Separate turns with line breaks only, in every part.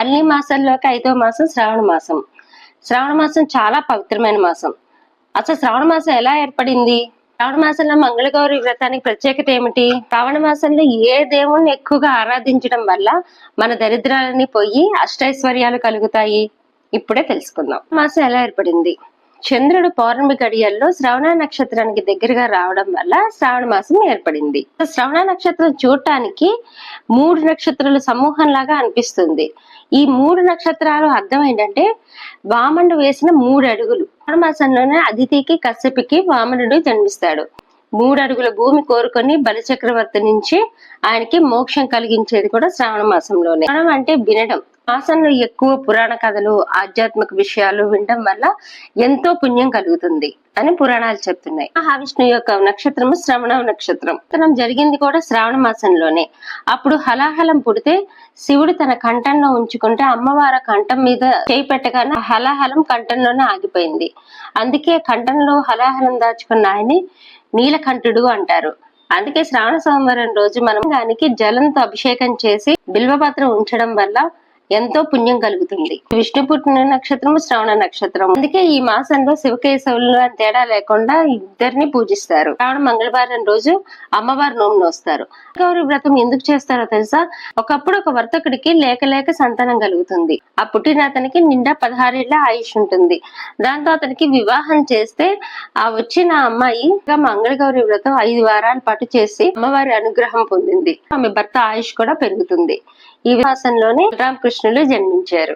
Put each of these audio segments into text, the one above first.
అన్ని మాసాల్లోకి 5వ మాసం శ్రావణ మాసం. శ్రావణ మాసం చాలా పవిత్రమైన మాసం. అసలు శ్రావణ మాసం ఎలా ఏర్పడింది? శ్రావణ మాసంలో మంగళగౌరి వ్రతానికి ప్రత్యేకత ఏమిటి? శ్రావణ మాసంలో ఏ దేవుణ్ణి ఎక్కువగా ఆరాధించడం వల్ల మన దరిద్రాలన్నీ పోయి అష్టైశ్వర్యాలు కలుగుతాయి? ఇప్పుడే తెలుసుకుందాం. మాసం ఎలా ఏర్పడింది? చంద్రుడు పౌర్ణమి గడియల్లో శ్రవణ నక్షత్రానికి దగ్గరగా రావడం వల్ల శ్రావణ మాసం ఏర్పడింది. శ్రవణ నక్షత్రం చూడటానికి 3 నక్షత్రాల సమూహం లాగా అనిపిస్తుంది. ఈ 3 నక్షత్రాలు అర్థం ఏంటంటే వామనుడు వేసిన 3 అడుగులు. శ్రావణ మాసంలోనే అదితికి కశ్యపికి వామనుడు జన్మిస్తాడు. 3 అడుగుల భూమి కోరుకొని బలిచక్రవర్తి నుంచి ఆయనకి మోక్షం కలిగించేది కూడా శ్రావణ మాసంలోనే. శ్రవణం అంటే వినడం. మాసంలో ఎక్కువ పురాణ కథలు, ఆధ్యాత్మిక విషయాలు వినడం వల్ల ఎంతో పుణ్యం కలుగుతుంది అని పురాణాలు చెప్తున్నాయి. మహావిష్ణు యొక్క నక్షత్రము శ్రవణ నక్షత్రం జరిగింది కూడా శ్రావణ మాసంలోనే. అప్పుడు హలాహలం పుడితే శివుడు తన కంఠంలో ఉంచుకుంటే అమ్మవారి కంఠం మీద చేయి పెట్టగానే హలాహలం కంఠంలోనే ఆగిపోయింది. అందుకే కంఠంలో హలాహలం దాచుకున్న ఆయన్ని నీలకంఠుడు అంటారు. అందుకే శ్రావణ సోమవారం రోజు మనం దానికి జలంతో అభిషేకం చేసి బిల్వపత్రం ఉంచడం వల్ల ఎంతో పుణ్యం కలుగుతుంది. విష్ణు పుట్టిన నక్షత్రము శ్రవణ నక్షత్రం. అందుకే ఈ మాసంలో శివకేశవులు అని తేడా లేకుండా ఇద్దరిని పూజిస్తారు. శ్రావణ మంగళవారం రోజు అమ్మవారి నోము నోస్తారు. గౌరి వ్రతం ఎందుకు చేస్తారో తెలుసా? ఒకప్పుడు ఒక వర్తకుడికి లేక సంతానం కలుగుతుంది. ఆ పుట్టిన అతనికి నిండా 16 ఏళ్ల ఆయుష్ ఉంటుంది. దాంతో అతనికి వివాహం చేస్తే ఆ వచ్చిన అమ్మాయి మంగళగౌరి వ్రతం 5 వారాల పాటు చేసి అమ్మవారి అనుగ్రహం పొందింది. ఆమె భర్త ఆయుష్ కూడా పెరుగుతుంది. ఈ మాసంలోనే రామకృష్ణులు జన్మించారు.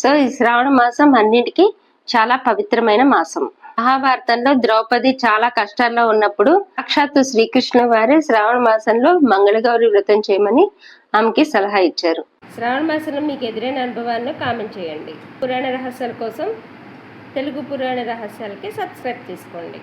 సో ఈ శ్రావణ మాసం అన్నిటికీ చాలా పవిత్రమైన మాసం. మహాభారతంలో ద్రౌపది చాలా కష్టాల్లో ఉన్నప్పుడు సాక్షాత్తు శ్రీకృష్ణ వారే శ్రావణ మాసంలో మంగళగౌరి వ్రతం చేయమని ఆమెకి సలహా ఇచ్చారు. శ్రావణ మాసంలో మీకు ఎదురైన అనుభవాలను కామెంట్ చేయండి. పురాణ రహస్యాల కోసం తెలుగు పురాణ రహస్యాలకి సబ్స్క్రైబ్ చేసుకోండి.